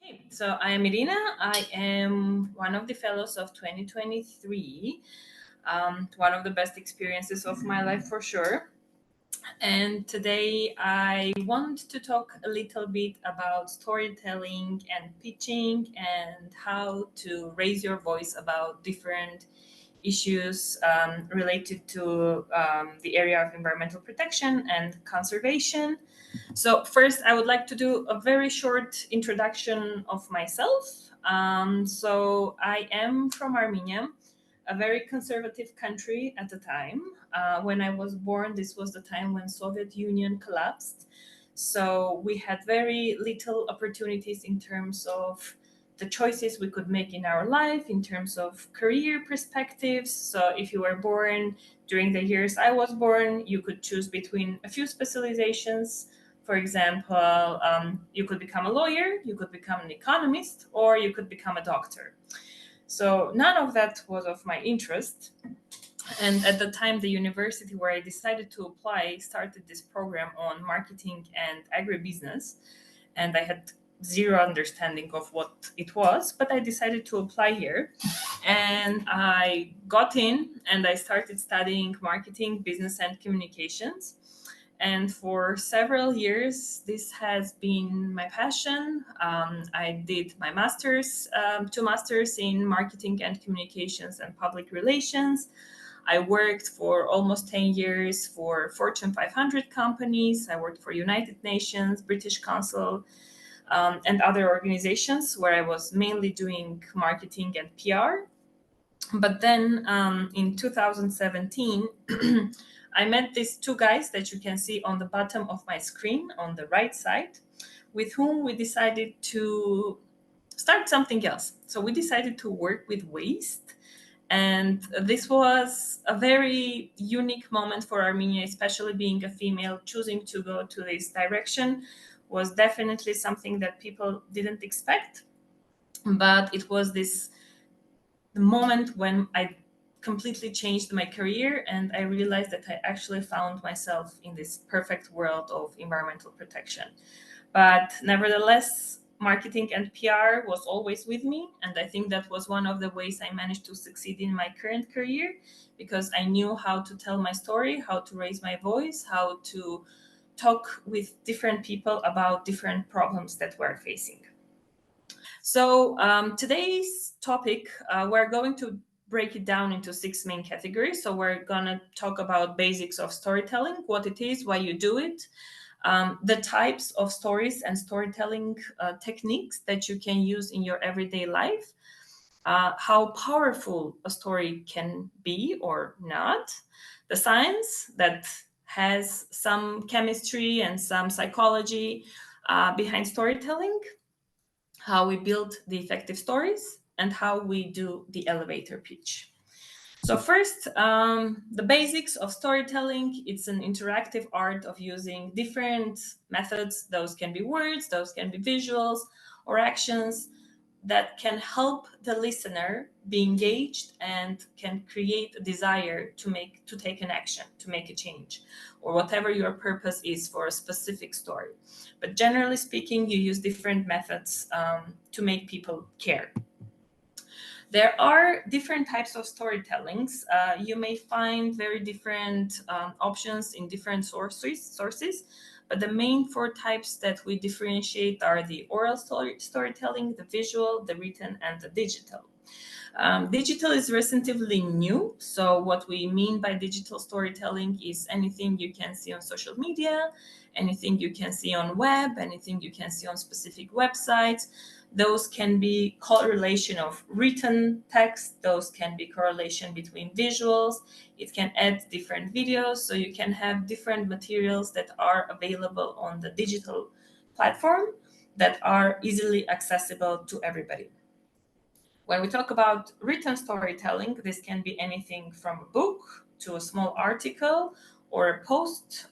Hey, so I am Irina. I am one of the fellows of 2023. One of the best experiences of my life for sure. And today I want to talk a little bit about storytelling and pitching and how to raise your voice about different issues related to the area of environmental protection and conservation. So, first, I would like to do a very short introduction of myself. I am from Armenia, a very conservative country at the time. When I was born, this was the time when Soviet Union collapsed. So we had very little opportunities in terms of the choices we could make in our life, in terms of career perspectives. So if you were born during the years I was born, you could choose between a few specializations. For example, you could become a lawyer, you could become an economist, or you could become a doctor. So none of that was of my interest. And at the time, the university where I decided to apply started this program on marketing and agribusiness. And I had zero understanding of what it was, but I decided to apply here. And I got in and I started studying marketing, business, and communications. And for several years, this has been my passion. I did my master's, 2 masters in marketing and communications and public relations. I worked for almost 10 years for Fortune 500 companies. I worked for United Nations, British Council, and other organizations where I was mainly doing marketing and PR. But then in 2017, I met these two guys that you can see on the bottom of my screen on the right side, with whom we decided to start something else. So we decided to work with waste. And this was a very unique moment for Armenia, especially being a female. Choosing to go to this direction was definitely something that people didn't expect. But it was the moment when I completely changed my career and I realized that I actually found myself in this perfect world of environmental protection. But nevertheless, marketing and PR was always with me. And I think that was one of the ways I managed to succeed in my current career, because I knew how to tell my story, how to raise my voice, how to talk with different people about different problems that we're facing. So today's topic, we're going to break it down into 6 main categories. So we're going to talk about basics of storytelling, what it is, why you do it, the types of stories and storytelling techniques that you can use in your everyday life, how powerful a story can be or not, the science that has some chemistry and some psychology behind storytelling, how we build the effective stories, and how we do the elevator pitch. So first, the basics of storytelling. It's an interactive art of using different methods. Those can be words, those can be visuals or actions that can help the listener be engaged and can create a desire to take an action, to make a change, or whatever your purpose is for a specific story. But generally speaking, you use different methods to make people care. There are different types of storytellings. You may find very different options in different sources, but the main 4 types that we differentiate are the oral storytelling, the visual, the written, and the digital. Digital is relatively new. So what we mean by digital storytelling is anything you can see on social media, anything you can see on web, anything you can see on specific websites. Those can be correlation of written text. Those can be correlation between visuals. It can add different videos. So you can have different materials that are available on the digital platform that are easily accessible to everybody. When we talk about written storytelling, this can be anything from a book to a small article or a post,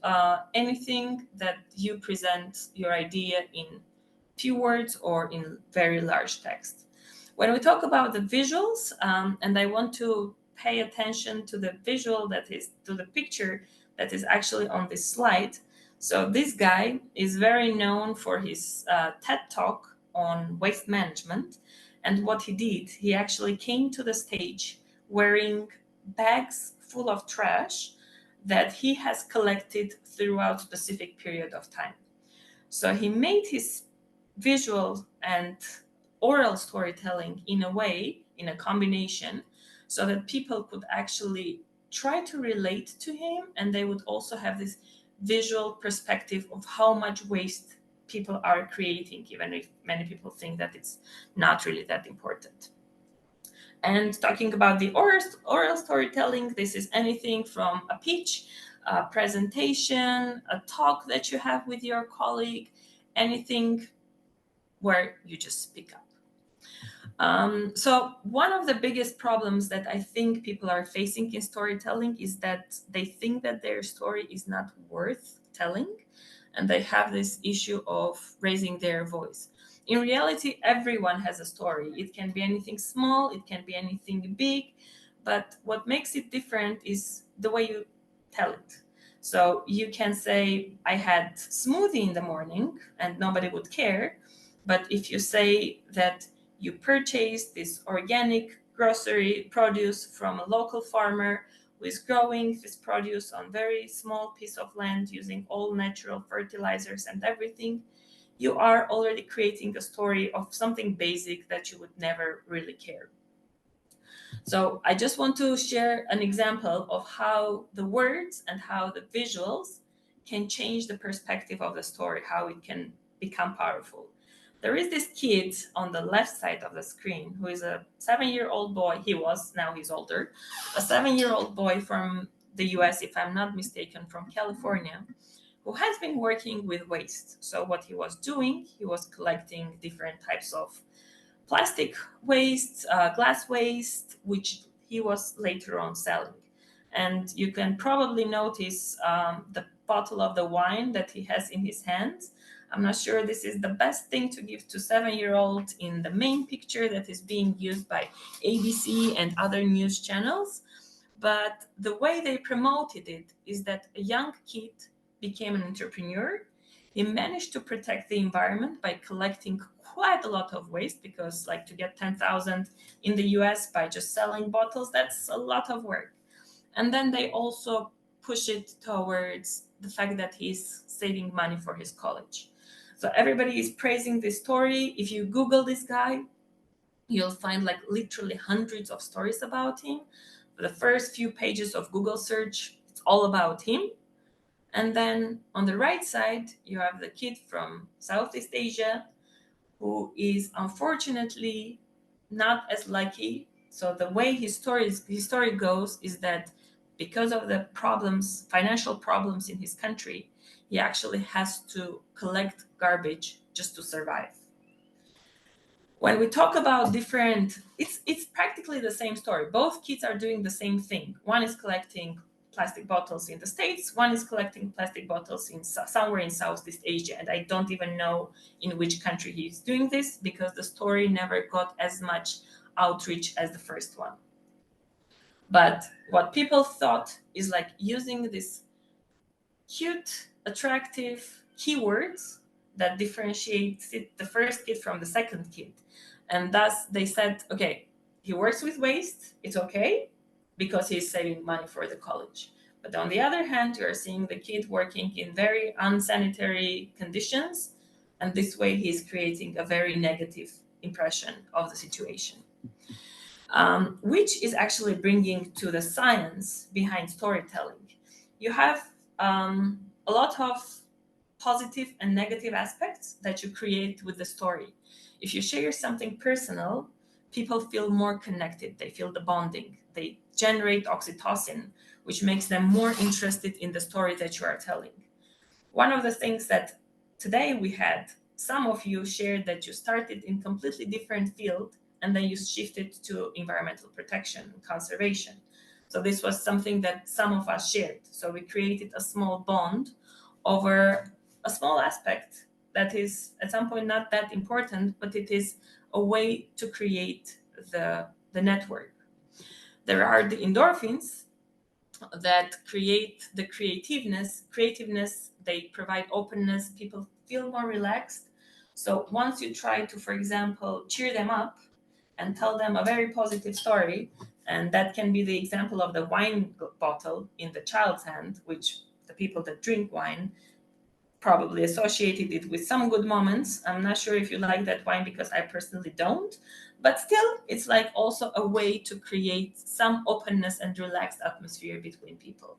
anything that you present your idea in few words or in very large text. When we talk about the visuals, and I want to pay attention to the visual to the picture that is actually on this slide. So this guy is very known for his TED Talk on waste management. And what he did, he actually came to the stage wearing bags full of trash that he has collected throughout a specific period of time. So he made his visual and oral storytelling in a way, in a combination, so that people could actually try to relate to him, and they would also have this visual perspective of how much waste people are creating, even if many people think that it's not really that important. And talking about the oral storytelling, this is anything from a pitch, a presentation, a talk that you have with your colleague, anything where you just speak up. So one of the biggest problems that I think people are facing in storytelling is that they think that their story is not worth telling, and they have this issue of raising their voice. In reality, everyone has a story. It can be anything small, it can be anything big, but what makes it different is the way you tell it. So you can say, I had smoothie in the morning, and nobody would care. But if you say that you purchased this organic grocery produce from a local farmer who is growing this produce on very small piece of land using all natural fertilizers and everything, you are already creating a story of something basic that you would never really care. So I just want to share an example of how the words and how the visuals can change the perspective of the story, how it can become powerful. There is this kid on the left side of the screen who is a 7-year-old boy. He was, now he's older, a 7-year-old boy from the US, if I'm not mistaken, from California, who has been working with waste. So what he was doing, he was collecting different types of plastic waste, glass waste, which he was later on selling. And you can probably notice the bottle of the wine that he has in his hands. I'm not sure this is the best thing to give to 7-year-old in the main picture that is being used by ABC and other news channels. But the way they promoted it is that a young kid became an entrepreneur. He managed to protect the environment by collecting quite a lot of waste, because like to get 10,000 in the US by just selling bottles, that's a lot of work. And then they also push it towards the fact that he's saving money for his college. So everybody is praising this story. If you Google this guy, you'll find like literally hundreds of stories about him. The first few pages of Google search, it's all about him. And then on the right side, you have the kid from Southeast Asia who is unfortunately not as lucky. So the way his story goes is that because of the problems, financial problems in his country, he actually has to collect garbage just to survive. When we talk about different, it's practically the same story. Both kids are doing the same thing. One is collecting plastic bottles in the States, one is collecting plastic bottles in somewhere in Southeast Asia, and I don't even know in which country he's doing this, because the story never got as much outreach as the first one. But what people thought is like using this cute, attractive keywords that differentiates the first kid from the second kid. And thus they said, okay, he works with waste, it's okay, because he's saving money for the college. But on the other hand, you are seeing the kid working in very unsanitary conditions, and this way he's creating a very negative impression of the situation. Which is actually bringing to the science behind storytelling. You have a lot of positive and negative aspects that you create with the story. If you share something personal, people feel more connected, they feel the bonding, they generate oxytocin, which makes them more interested in the story that you are telling. One of the things that today we had, some of you shared that you started in completely different field and then you shifted to environmental protection and conservation. So this was something that some of us shared. So we created a small bond over a small aspect that is at some point not that important, but it is a way to create the network. There are the endorphins that create the creativeness. They provide openness. People feel more relaxed So once you try to, for example, cheer them up and tell them a very positive story, and that can be the example of the wine bottle in the child's hand, which the people that drink wine probably associated it with some good moments. I'm not sure if you like that wine because I personally don't, but still, it's like also a way to create some openness and relaxed atmosphere between people.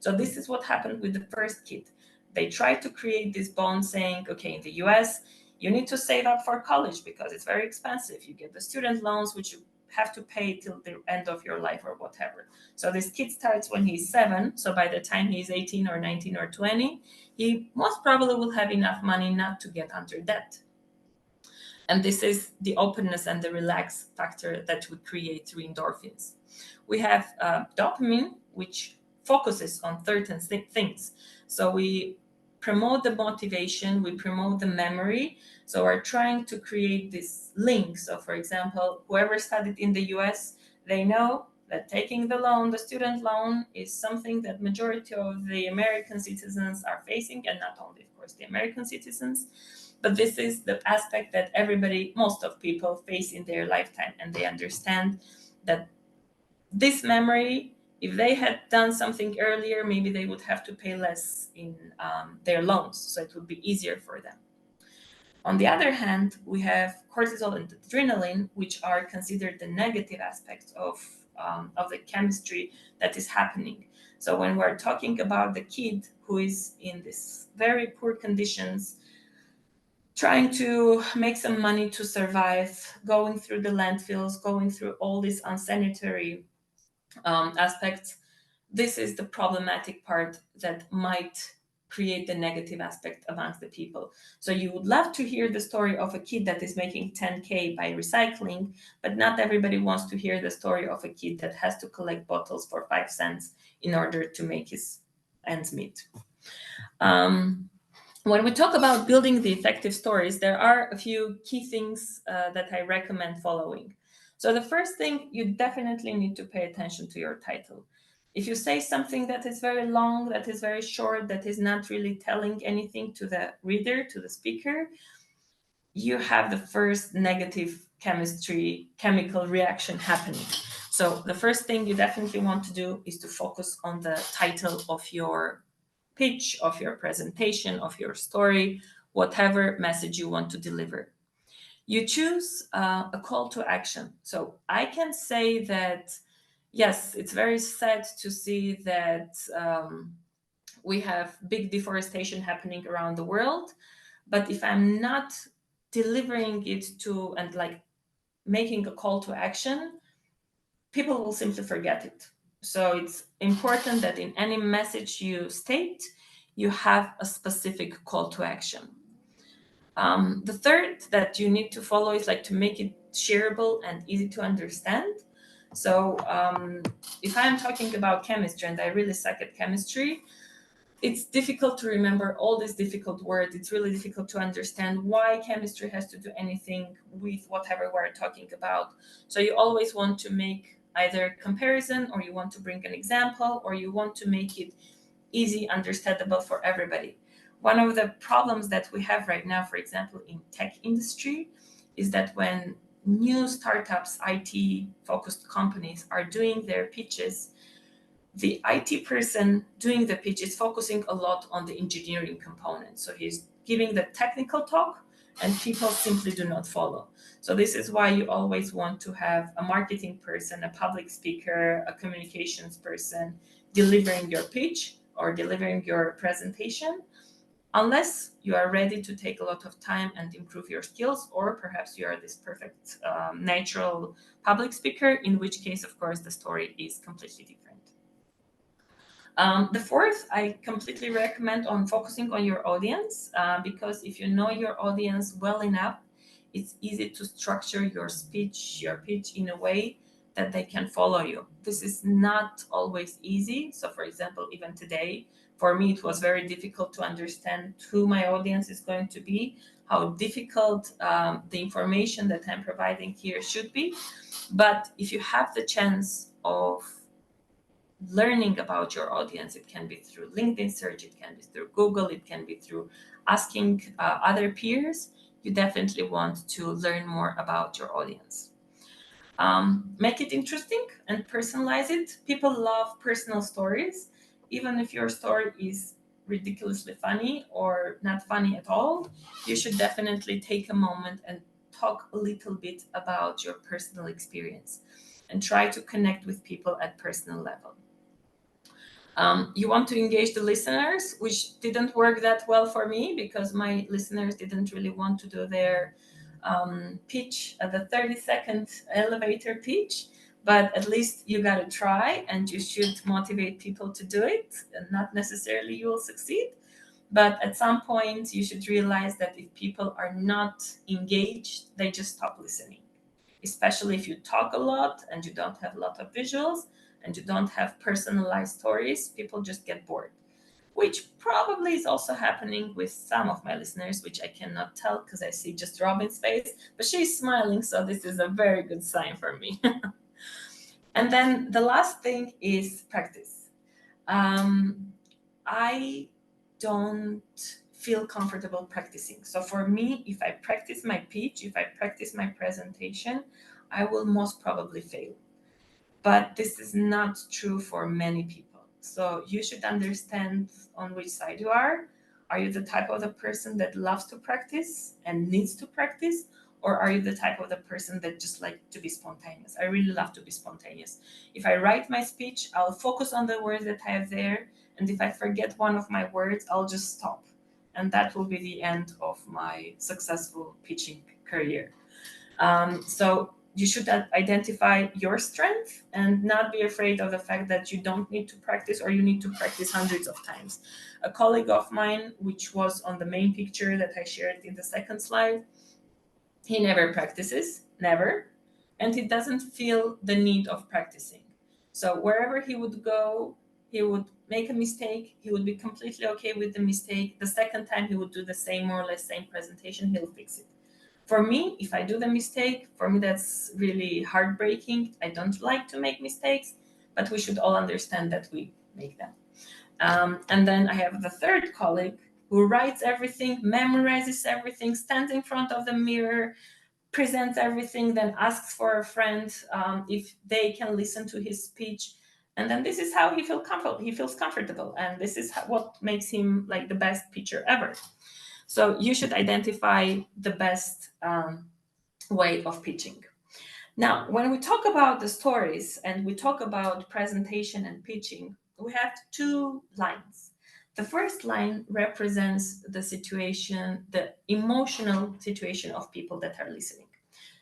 So this is what happened with the first kid. They tried to create this bond saying, okay, in the US, you need to save up for college because it's very expensive. You get the student loans, which you have to pay till the end of your life or whatever. So this kid starts when he's 7. So by the time he's 18 or 19 or 20, he most probably will have enough money not to get under debt. And this is the openness and the relax factor that would create through endorphins. We have dopamine, which focuses on certain things. So we promote the motivation, we promote the memory. So we're trying to create this link. So, for example, whoever studied in the US, they know that taking the loan, the student loan, is something that majority of the American citizens are facing, and not only, of course, the American citizens, but this is the aspect that everybody, most of people face in their lifetime, and they understand that this memory, if they had done something earlier, maybe they would have to pay less in their loans, so it would be easier for them. On the other hand, we have cortisol and adrenaline, which are considered the negative aspects of the chemistry that is happening. So when we're talking about the kid who is in this very poor conditions, trying to make some money to survive, going through the landfills, going through all these unsanitary aspects, this is the problematic part that might create the negative aspect amongst the people. So you would love to hear the story of a kid that is making 10K by recycling, but not everybody wants to hear the story of a kid that has to collect bottles for 5 cents in order to make his ends meet. When we talk about building the effective stories, there are a few key things that I recommend following. So, the first thing, you definitely need to pay attention to your title. If you say something that is very long, that is very short, that is not really telling anything to the reader, to the speaker, you have the first negative chemical reaction happening. So, the first thing you definitely want to do is to focus on the title of your pitch, of your presentation, of your story, whatever message you want to deliver. You choose a call to action. So I can say that, yes, it's very sad to see that we have big deforestation happening around the world. But if I'm not delivering it to and like making a call to action, people will simply forget it. So it's important that in any message you state, you have a specific call to action. The third that you need to follow is like to make it shareable and easy to understand. So if I'm talking about chemistry and I really suck at chemistry, it's difficult to remember all these difficult words. It's really difficult to understand why chemistry has to do anything with whatever we're talking about. So you always want to make either comparison, or you want to bring an example, or you want to make it easy, understandable for everybody. One of the problems that we have right now, for example, in tech industry, is that when new startups, IT focused companies are doing their pitches, the IT person doing the pitch is focusing a lot on the engineering component. So he's giving the technical talk and people simply do not follow. So this is why you always want to have a marketing person, a public speaker, a communications person delivering your pitch or delivering your presentation, unless you are ready to take a lot of time and improve your skills, or perhaps you are this perfect natural public speaker, in which case, of course, the story is completely different. The fourth, I completely recommend on focusing on your audience, because if you know your audience well enough, it's easy to structure your speech, your pitch in a way that they can follow you. This is not always easy. So, for example, even today, for me, it was very difficult to understand who my audience is going to be, how difficult the information that I'm providing here should be. But if you have the chance of learning about your audience, it can be through LinkedIn search, it can be through Google, it can be through asking other peers, you definitely want to learn more about your audience. Make it interesting and personalize it. People love personal stories, even if your story is ridiculously funny or not funny at all. You should definitely take a moment and talk a little bit about your personal experience and try to connect with people at personal level. You want to engage the listeners, which didn't work that well for me because my listeners didn't really want to do their pitch at the 30-second elevator pitch. But at least you got to try, and you should motivate people to do it. And not necessarily you will succeed, but at some point you should realize that if people are not engaged, they just stop listening, especially if you talk a lot and you don't have a lot of visuals and you don't have personalized stories. People just get bored, which probably is also happening with some of my listeners, which I cannot tell because I see just Robin's face, but she's smiling, so this is a very good sign for me. And then the last thing is practice. I don't feel comfortable practicing. So for me, if I practice my pitch, if I practice my presentation, I will most probably fail. But this is not true for many people. So you should understand on which side you are. Are you the type of the person that loves to practice and needs to practice? Or are you the type of the person that just like to be spontaneous? I really love to be spontaneous. If I write my speech, I'll focus on the words that I have there. And if I forget one of my words, I'll just stop. And that will be the end of my successful pitching career. So you should identify your strength and not be afraid of the fact that you don't need to practice or you need to practice hundreds of times. A colleague of mine, which was on the main picture that I shared in the second slide, he never practices, never, and he doesn't feel the need of practicing. So wherever he would go, he would make a mistake, he would be completely okay with the mistake. The second time he would do the same, more or less same presentation, he'll fix it. For me, if I do the mistake, for me that's really heartbreaking. I don't like to make mistakes, but we should all understand that we make them. And then I have the third colleague who writes everything, memorizes everything, stands in front of the mirror, presents everything, then asks for a friend if they can listen to his speech. And then this is how he feels comfortable. He feels comfortable, and this is what makes him like the best pitcher ever. So you should identify the best way of pitching. Now, when we talk about the stories and we talk about presentation and pitching, we have two lines. The first line represents the situation, the emotional situation of people that are listening.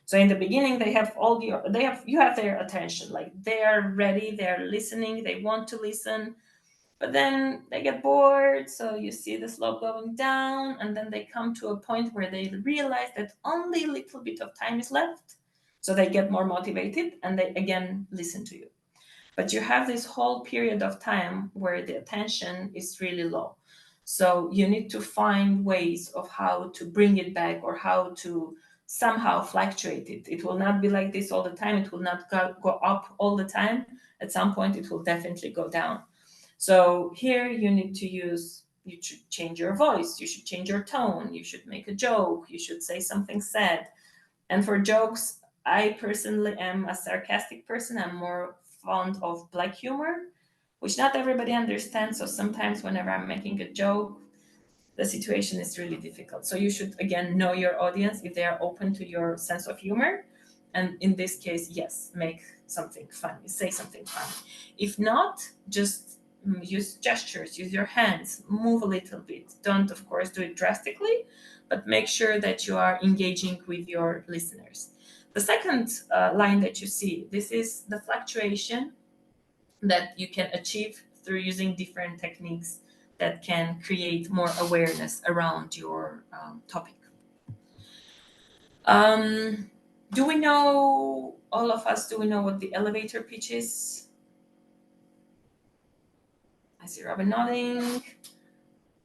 So in the beginning, they have you have their attention, like they are ready, they are listening, they want to listen, but then they get bored, so you see the slope going down, and then they come to a point where they realize that only a little bit of time is left. So they get more motivated and they again listen to you. But you have this whole period of time where the attention is really low. So you need to find ways of how to bring it back or how to somehow fluctuate it. It will not be like this all the time. It will not go up all the time. At some point, it will definitely go down. So here you should change your voice, you should change your tone, you should make a joke, you should say something sad. And for jokes, I personally am a sarcastic person. I'm more fond of black humor, which not everybody understands. So sometimes whenever I'm making a joke, the situation is really difficult. So you should again know your audience if they are open to your sense of humor. And in this case, yes, make something funny, say something funny. If not, just use gestures, use your hands, move a little bit. Don't, of course, do it drastically, but make sure that you are engaging with your listeners. The second line that you see, this is the fluctuation that you can achieve through using different techniques that can create more awareness around your topic. Um, do we know, all of us, do we know what the elevator pitch is? I see Robin nodding.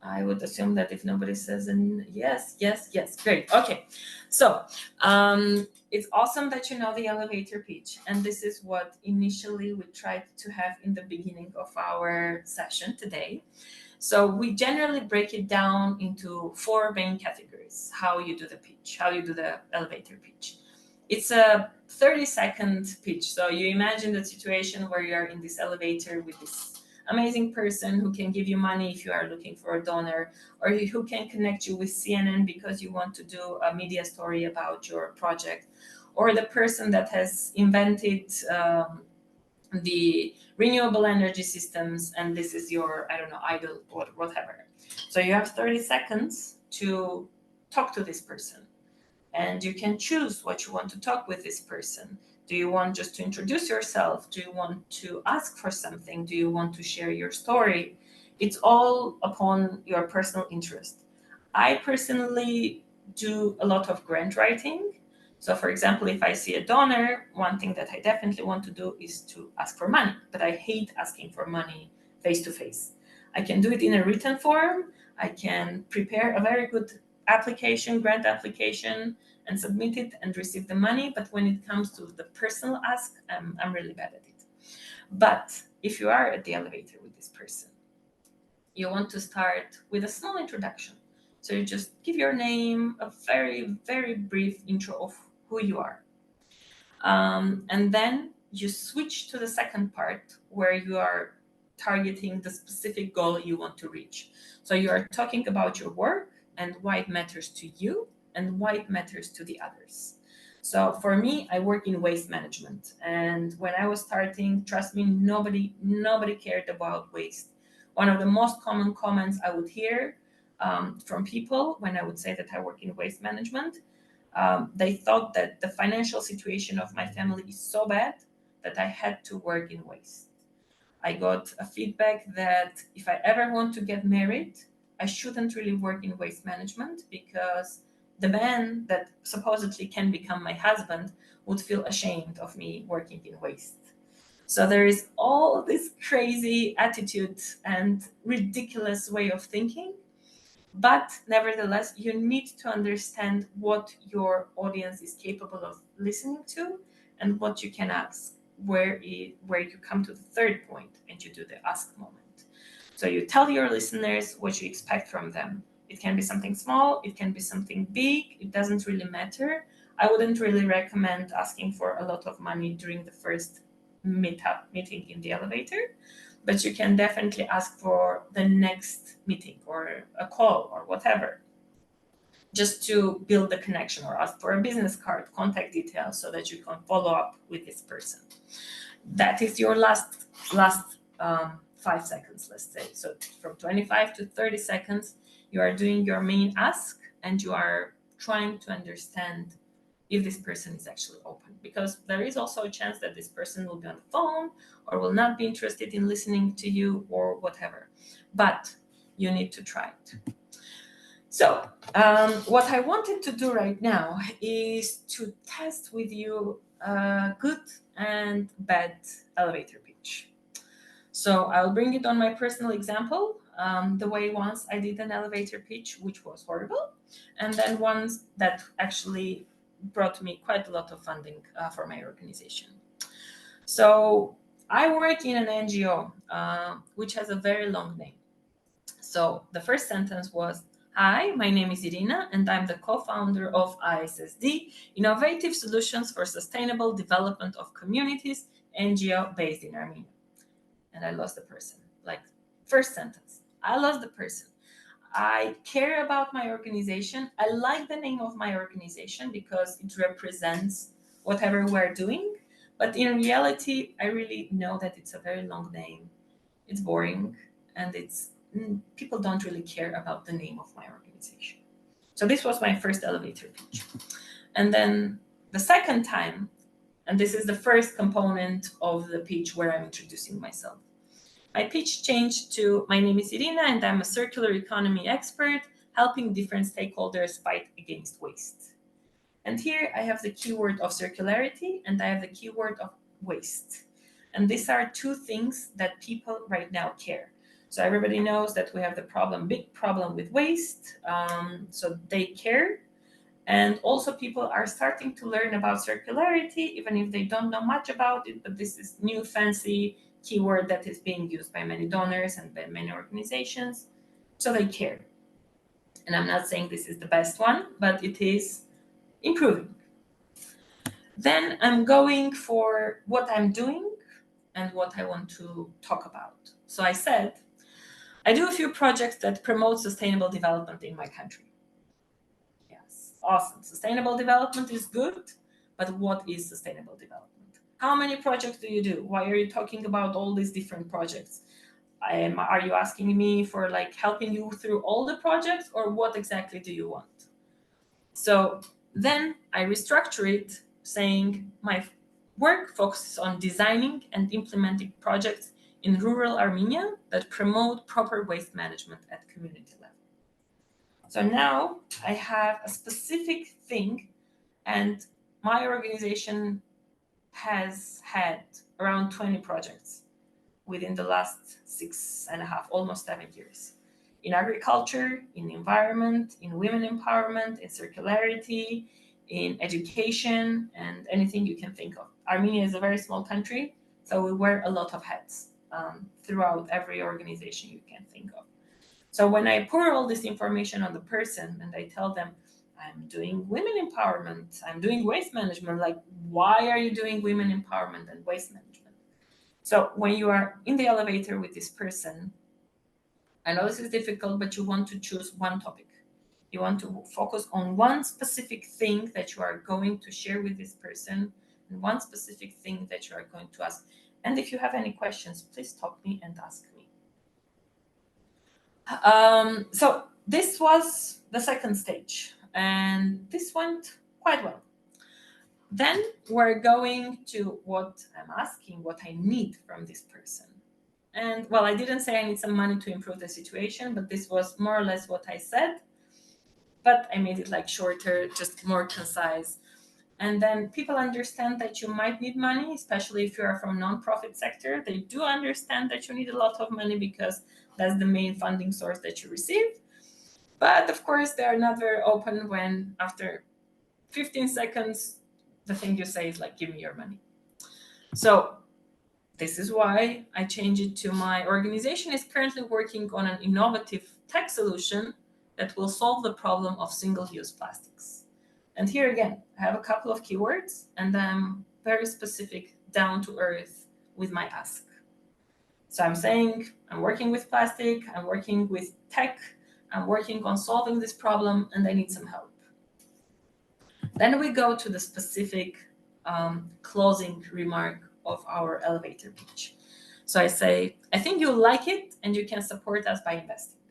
I would assume that if nobody says yes, yes, yes, great. Okay, so it's awesome that you know the elevator pitch, and this is what initially we tried to have in the beginning of our session today. So we generally break it down into 4 main categories: how you do the pitch, how you do the elevator pitch. It's a 30-second pitch. So you imagine the situation where you are in this elevator with this amazing person who can give you money if you are looking for a donor, or who can connect you with CNN because you want to do a media story about your project, or the person that has invented the renewable energy systems, and this is your, I don't know, idol or whatever. So you have 30 seconds to talk to this person, and you can choose what you want to talk with this person. Do you want just to introduce yourself? Do you want to ask for something? Do you want to share your story? It's all upon your personal interest. I personally do a lot of grant writing. So, for example, if I see a donor, one thing that I definitely want to do is to ask for money, but I hate asking for money face to face. I can do it in a written form. I can prepare a very good application, grant application, and submit it and receive the money. But when it comes to the personal ask, I'm really bad at it. But if you are at the elevator with this person, you want to start with a small introduction. So you just give your name, a very, very brief intro of who you are. And then you switch to the second part where you are targeting the specific goal you want to reach. So you are talking about your work and why it matters to you and why it matters to the others. So for me, I work in waste management. And when I was starting, trust me, nobody cared about waste. One of the most common comments I would hear from people when I would say that I work in waste management, they thought that the financial situation of my family is so bad that I had to work in waste. I got a feedback that if I ever want to get married, I shouldn't really work in waste management because the man that supposedly can become my husband would feel ashamed of me working in waste. So there is all this crazy attitude and ridiculous way of thinking, but nevertheless, you need to understand what your audience is capable of listening to and what you can ask, where you come to the third point and you do the ask moment. So you tell your listeners what you expect from them. It can be something small, it can be something big, it doesn't really matter. I wouldn't really recommend asking for a lot of money during the first meeting in the elevator, but you can definitely ask for the next meeting or a call or whatever, just to build the connection, or ask for a business card, contact details, so that you can follow up with this person. That is your last 5 seconds, let's say. So from 25 to 30 seconds, you are doing your main ask and you are trying to understand if this person is actually open, because there is also a chance that this person will be on the phone or will not be interested in listening to you or whatever, but you need to try it. So what I wanted to do right now is to test with you a good and bad elevator pitch. So I'll bring it on my personal example, the way once I did an elevator pitch, which was horrible, and then ones that actually brought me quite a lot of funding for my organization. So I work in an NGO, which has a very long name. So the first sentence was, "Hi, my name is Irina, and I'm the co-founder of ISSD, Innovative Solutions for Sustainable Development of Communities, NGO based in Armenia." And I lost the person. Like, first sentence, I lost the person. I care about my organization. I like the name of my organization because it represents whatever we're doing. But in reality, I really know that it's a very long name. It's boring, and people don't really care about the name of my organization. So this was my first elevator pitch. And then the second time, and this is the first component of the pitch where I'm introducing myself. My pitch changed to, "My name is Irina and I'm a circular economy expert helping different stakeholders fight against waste." And here I have the keyword of circularity and I have the keyword of waste. And these are two things that people right now care. So everybody knows that we have the big problem with waste. So they care. And also people are starting to learn about circularity, even if they don't know much about it, but this is new fancy keyword that is being used by many donors and by many organizations. So they care. And I'm not saying this is the best one, but it is improving. Then I'm going for what I'm doing and what I want to talk about. So I said, I do a few projects that promote sustainable development in my country. Yes, awesome. Sustainable development is good, but what is sustainable development? How many projects do you do? Why are you talking about all these different projects? Are you asking me for like helping you through all the projects, or what exactly do you want? So then I restructure it, saying my work focuses on designing and implementing projects in rural Armenia that promote proper waste management at community level. So now I have a specific thing, and my organization has had around 20 projects within the last 6.5, almost 7 years. In agriculture, in environment, in women empowerment, in circularity, in education, and anything you can think of. Armenia is a very small country, so we wear a lot of hats throughout every organization you can think of. So when I pour all this information on the person and I tell them, I'm doing women empowerment, I'm doing waste management, like, why are you doing women empowerment and waste management? So when you are in the elevator with this person, I know this is difficult, but you want to choose one topic. You want to focus on one specific thing that you are going to share with this person, and one specific thing that you are going to ask. And if you have any questions, please stop me and ask me. So this was the second stage, and this went quite well. Then we're going to what I'm asking, what I need from this person. And well, I didn't say I need some money to improve the situation, but this was more or less what I said. But I made it like shorter, just more concise. And then people understand that you might need money, especially if you are from nonprofit sector. They do understand that you need a lot of money because that's the main funding source that you receive. But of course, they are not very open when after 15 seconds, the thing you say is like, give me your money. So this is why I changed it to my organization is currently working on an innovative tech solution that will solve the problem of single-use plastics. And here again, I have a couple of keywords and I'm very specific, down to earth with my ask. So I'm saying I'm working with plastic, I'm working with tech, I'm working on solving this problem, and I need some help. Then we go to the specific closing remark of our elevator pitch. So I say, I think you'll like it and you can support us by investing.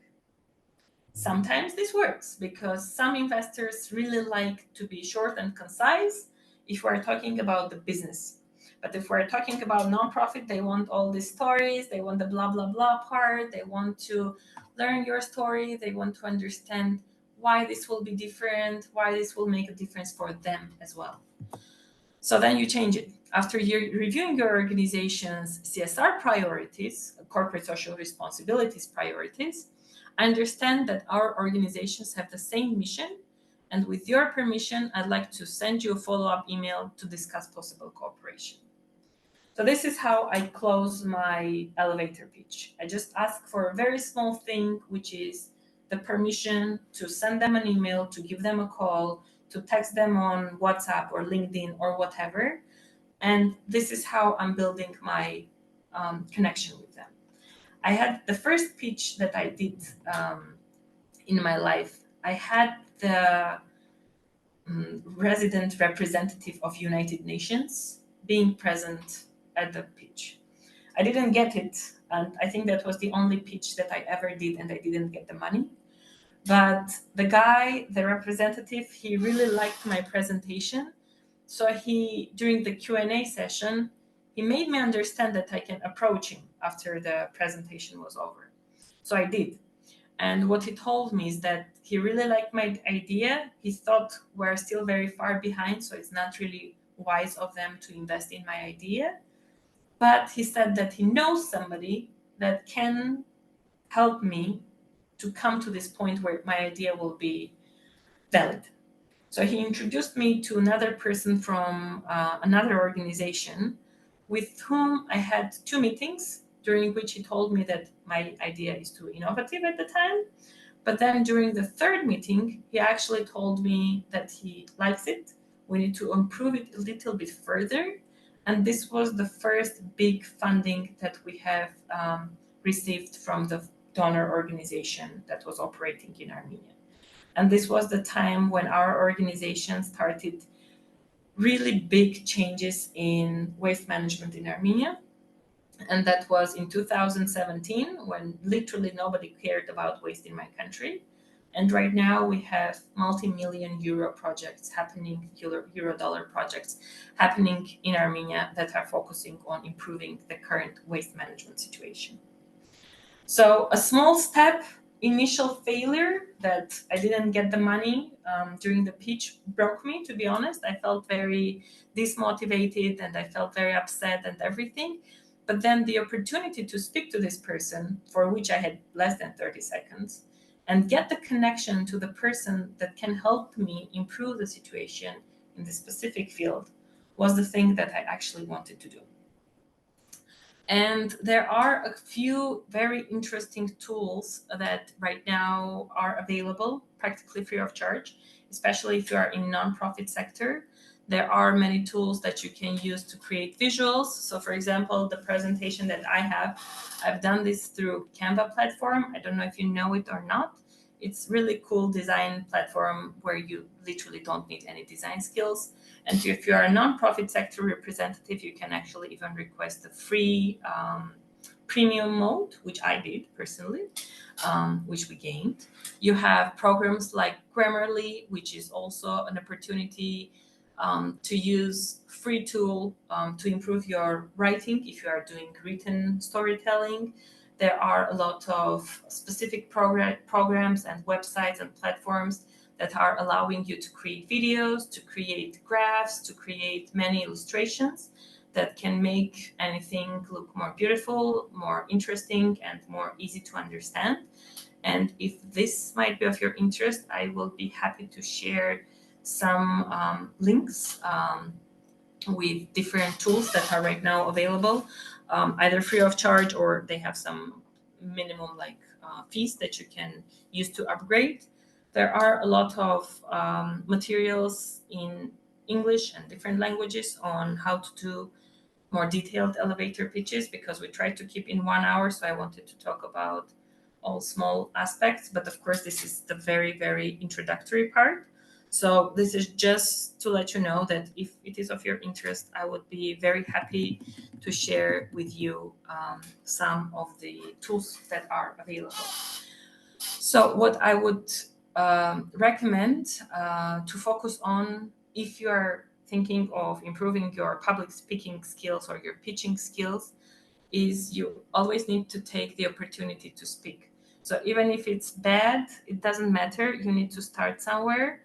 Sometimes this works because some investors really like to be short and concise if we're talking about the business. But if we're talking about nonprofit, they want all these stories, they want the blah, blah, blah part, they want to learn your story, they want to understand why this will be different, why this will make a difference for them as well. So then you change it. After you're reviewing your organization's CSR priorities, corporate social responsibilities priorities, I understand that our organizations have the same mission, and with your permission, I'd like to send you a follow-up email to discuss possible cooperation. So this is how I close my elevator pitch. I just ask for a very small thing, which is the permission to send them an email, to give them a call, to text them on WhatsApp or LinkedIn or whatever. And this is how I'm building my connection with them. I had the first pitch that I did in my life. I had the resident representative of United Nations being present at the pitch. I didn't get it, and I think that was the only pitch that I ever did, and I didn't get the money. But the guy, the representative, he really liked my presentation. So he, during the Q&A session, he made me understand that I can approach him after the presentation was over. So I did. And what he told me is that he really liked my idea. He thought we're still very far behind, so it's not really wise of them to invest in my idea. But he said that he knows somebody that can help me to come to this point where my idea will be valid. So he introduced me to another person from another organization with whom I had 2 meetings. during which he told me that my idea is too innovative at the time. But then during the third meeting, he actually told me that he likes it. We need to improve it a little bit further. And this was the first big funding that we have received from the donor organization that was operating in Armenia. And this was the time when our organization started really big changes in waste management in Armenia. And that was in 2017, when literally nobody cared about waste in my country. And right now we have multi-million euro projects happening, euro dollar projects happening in Armenia that are focusing on improving the current waste management situation. So a small step, initial failure that I didn't get the money during the pitch broke me, to be honest. I felt very dismotivated and I felt very upset and everything. But then the opportunity to speak to this person, for which I had less than 30 seconds, and get the connection to the person that can help me improve the situation in the specific field was the thing that I actually wanted to do. And there are a few very interesting tools that right now are available practically free of charge, especially if you are in nonprofit sector. There are many tools that you can use to create visuals. So for example, the presentation that I have, I've done this through Canva platform. I don't know if you know it or not. It's really cool design platform where you literally don't need any design skills. And if you are a nonprofit sector representative, you can actually even request a free premium mode, which I did personally, which we gained. You have programs like Grammarly, which is also an opportunity to use free tool to improve your writing if you are doing written storytelling. There are a lot of specific programs and websites and platforms that are allowing you to create videos, to create graphs, to create many illustrations that can make anything look more beautiful, more interesting, and more easy to understand. And if this might be of your interest, I will be happy to share some links with different tools that are right now available, either free of charge or they have some minimum fees that you can use to upgrade. There are a lot of materials in English and different languages on how to do more detailed elevator pitches because we tried to keep in 1 hour. So I wanted to talk about all small aspects. But of course, this is the very, very introductory part. So this is just to let you know that if it is of your interest, I would be very happy to share with you some of the tools that are available. So what I would recommend to focus on if you are thinking of improving your public speaking skills or your pitching skills is you always need to take the opportunity to speak. So even if it's bad, it doesn't matter. You need to start somewhere.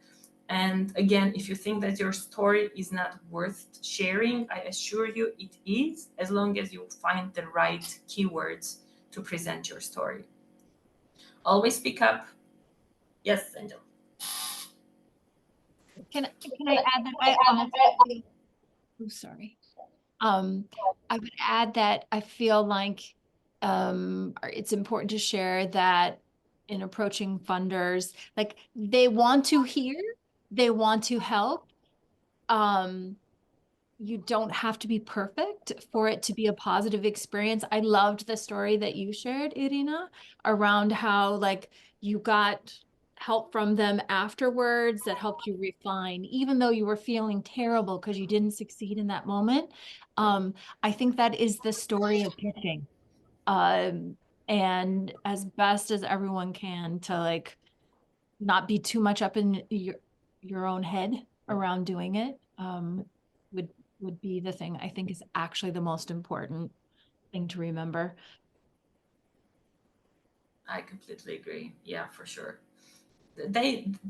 And again, if you think that your story is not worth sharing, I assure you it is, as long as you find the right keywords to present your story. Always speak up. Yes, Angel. Can I add that I honestly, oh, sorry. I would add that I feel like it's important to share that in approaching funders, like they want to hear, they want to help. You don't have to be perfect for it to be a positive experience. I loved the story that you shared, Irina, around how like you got help from them afterwards that helped you refine, even though you were feeling terrible because you didn't succeed in that moment. I think that is the story of pitching. And as best as everyone can to like not be too much up in your own head around doing it, would would be the thing I think is actually the most important thing to remember. I completely agree. Yeah, for sure.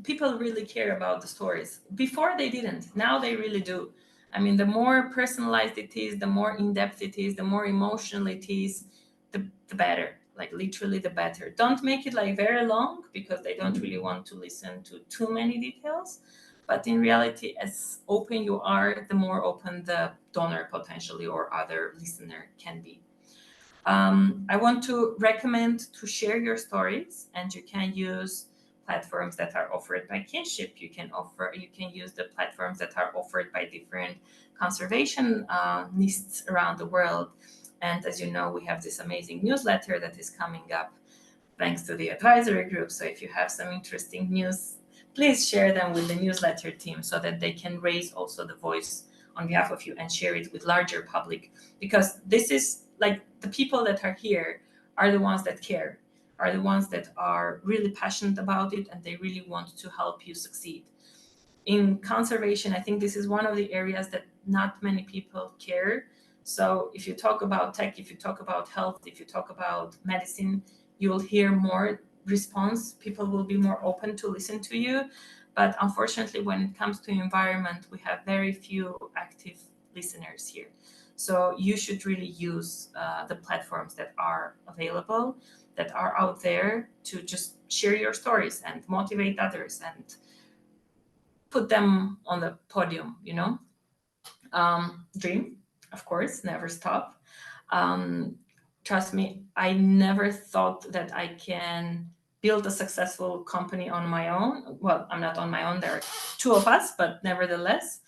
People really care about the stories. Before they didn't. Now they really do. I mean, the more personalized it is, the more in depth it is, the more emotional it is, the better. Like literally the better. Don't make it like very long because they don't really want to listen to too many details. But in reality, as open you are, the more open the donor potentially or other listener can be. I want to recommend to share your stories, and you can use platforms that are offered by Kinship. You can use the platforms that are offered by different conservationists around the world. And as you know, we have this amazing newsletter that is coming up thanks to the advisory group. So if you have some interesting news, please share them with the newsletter team so that they can raise also the voice on behalf of you and share it with larger public, because this is like the people that are here are the ones that care, are the ones that are really passionate about it, and they really want to help you succeed in conservation. I think this is one of the areas that not many people care. So if you talk about tech, if you talk about health, if you talk about medicine, you will hear more response. People will be more open to listen to you. But unfortunately, when it comes to environment, we have very few active listeners here. So you should really use the platforms that are available, that are out there, to just share your stories and motivate others and put them on the podium, you know. Dream, of course, never stop. um, Trust me, I never thought that I can build a successful company on my own. Well, I'm not on my own, there are two of us, but nevertheless,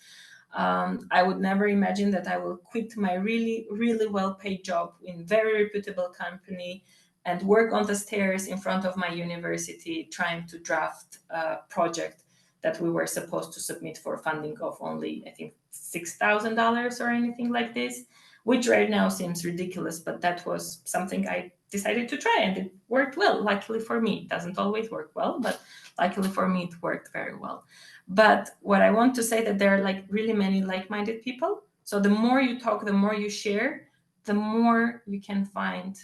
I would never imagine that I will quit my really, really well paid job in very reputable company and work on the stairs in front of my university trying to draft a project that we were supposed to submit for funding of only, I think, $6,000 or anything like this, which right now seems ridiculous, but that was something I decided to try and it worked well. Luckily for me, it doesn't always work well, but luckily for me, it worked very well. But what I want to say, that there are like really many like-minded people. So the more you talk, the more you share, the more you can find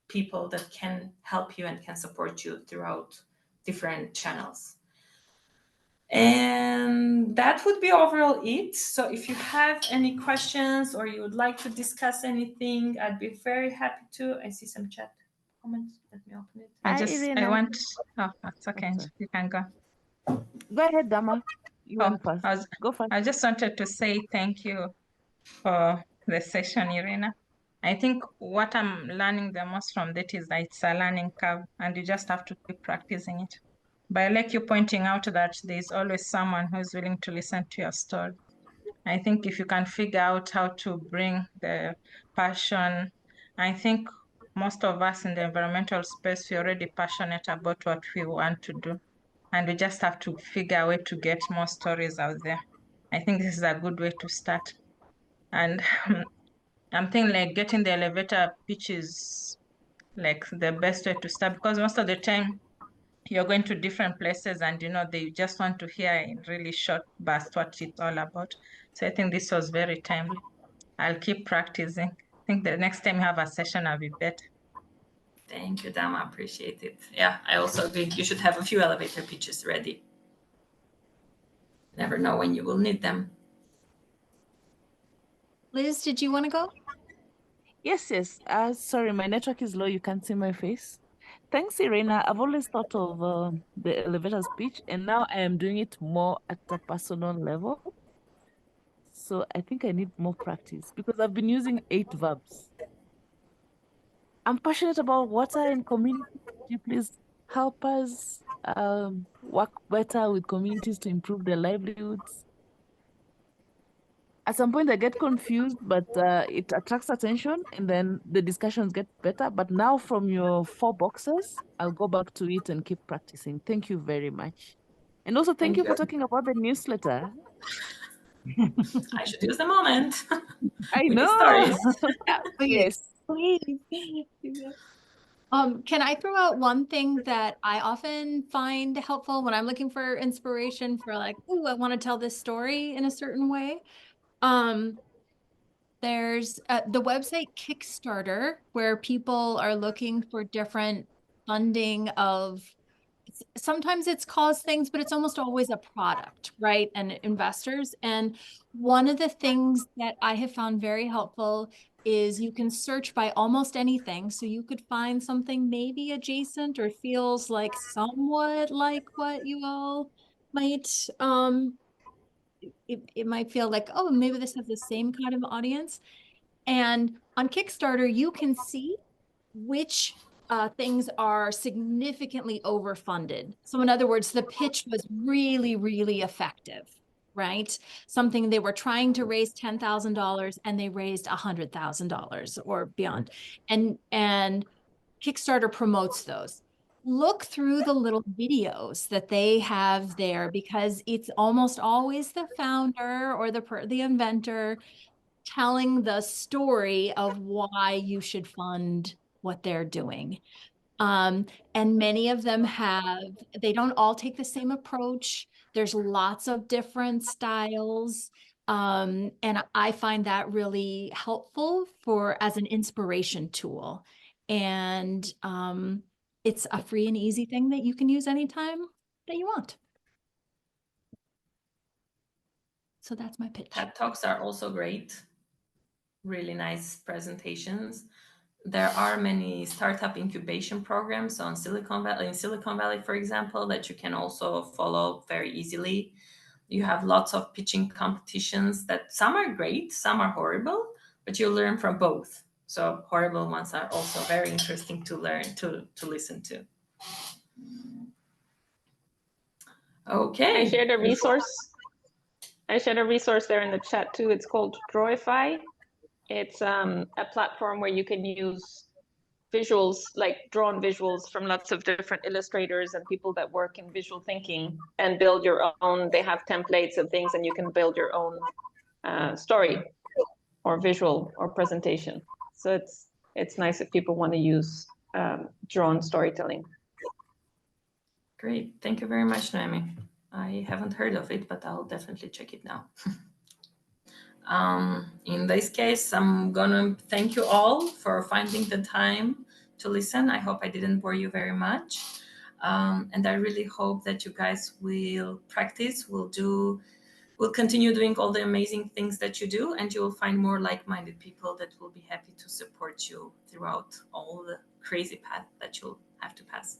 people that can help you and can support you throughout different channels. And that would be overall it. So if you have any questions or you would like to discuss anything, I'd be very happy to. I see some chat comments. Let me open it. Hi, I Irina. want, oh, that's Oh, okay. sorry. You can go. Go ahead, Dama. You Oh, went first. Go first. I just wanted to say thank you for the session, Irina. I think what I'm learning the most from that is that it's a learning curve and you just have to keep practicing it. But I like you pointing out that there's always someone who's willing to listen to your story. I think if you can figure out how to bring the passion, I think most of us in the environmental space, we're already passionate about what we want to do. And we just have to figure a way to get more stories out there. I think this is a good way to start. And I'm thinking like getting the elevator pitch is like the best way to start, because most of the time you're going to different places and they just want to hear in really short bursts what it's all about. So I think this was very timely. I'll keep practicing. I think the next time you have a session, I'll be better. Thank you, Dama. Appreciate it. Yeah, I also agree. You should have a few elevator pitches ready. Never know when you will need them. Liz, did you want to go? Yes, yes. Sorry, my network is low. You can't see my face. Thanks, Irina. I've always thought of the elevator speech, and now I am doing it more at a personal level. So I think I need more practice because I've been using 8 verbs. I'm passionate about water and community. Could you please help us work better with communities to improve their livelihoods? At some point, I get confused, but it attracts attention, and then the discussions get better. But now, from your 4 boxes, I'll go back to it and keep practicing. Thank you very much. And also, thank Thank you you. for talking about the newsletter. I should use the moment. I We need know. stories. Yeah, please. Yes. Please. Can I throw out one thing that I often find helpful when I'm looking for inspiration for like, oh, I want to tell this story in a certain way? Um, there's the website Kickstarter, where people are looking for different funding of sometimes it's cause things, but it's almost always a product, right? And investors. And one of the things that I have found very helpful is you can search by almost anything. So you could find something maybe adjacent or feels like somewhat like what you all might it might feel like, oh, maybe this has the same kind of audience. And on Kickstarter, you can see which things are significantly overfunded. So in other words, the pitch was really, really effective, right? Something they were trying to raise $10,000 and they raised $100,000 or beyond. And Kickstarter promotes those. Look through the little videos that they have there, because it's almost always the founder or the inventor telling the story of why you should fund what they're doing. And many of them they don't all take the same approach. There's lots of different styles. And I find that really helpful as an inspiration tool. And it's a free and easy thing that you can use anytime that you want. So that's my pitch. TED Talks are also great. Really nice presentations. There are many startup incubation programs in Silicon Valley, for example, that you can also follow very easily. You have lots of pitching competitions that some are great, some are horrible, but you learn from both. So horrible ones are also very interesting to learn, to listen to. Okay. I shared a resource there in the chat too. It's called Drawify. It's a platform where you can use visuals, like drawn visuals from lots of different illustrators and people that work in visual thinking, and build your own. They have templates of things, and you can build your own story or visual or presentation. So it's nice if people want to use drawn storytelling. Great. Thank you very much, Noemi. I haven't heard of it, but I'll definitely check it now. In this case, I'm gonna thank you all for finding the time to listen. I hope I didn't bore you very much. And I really hope that you guys will practice, will continue doing all the amazing things that you do, and you will find more like-minded people that will be happy to support you throughout all the crazy path that you'll have to pass.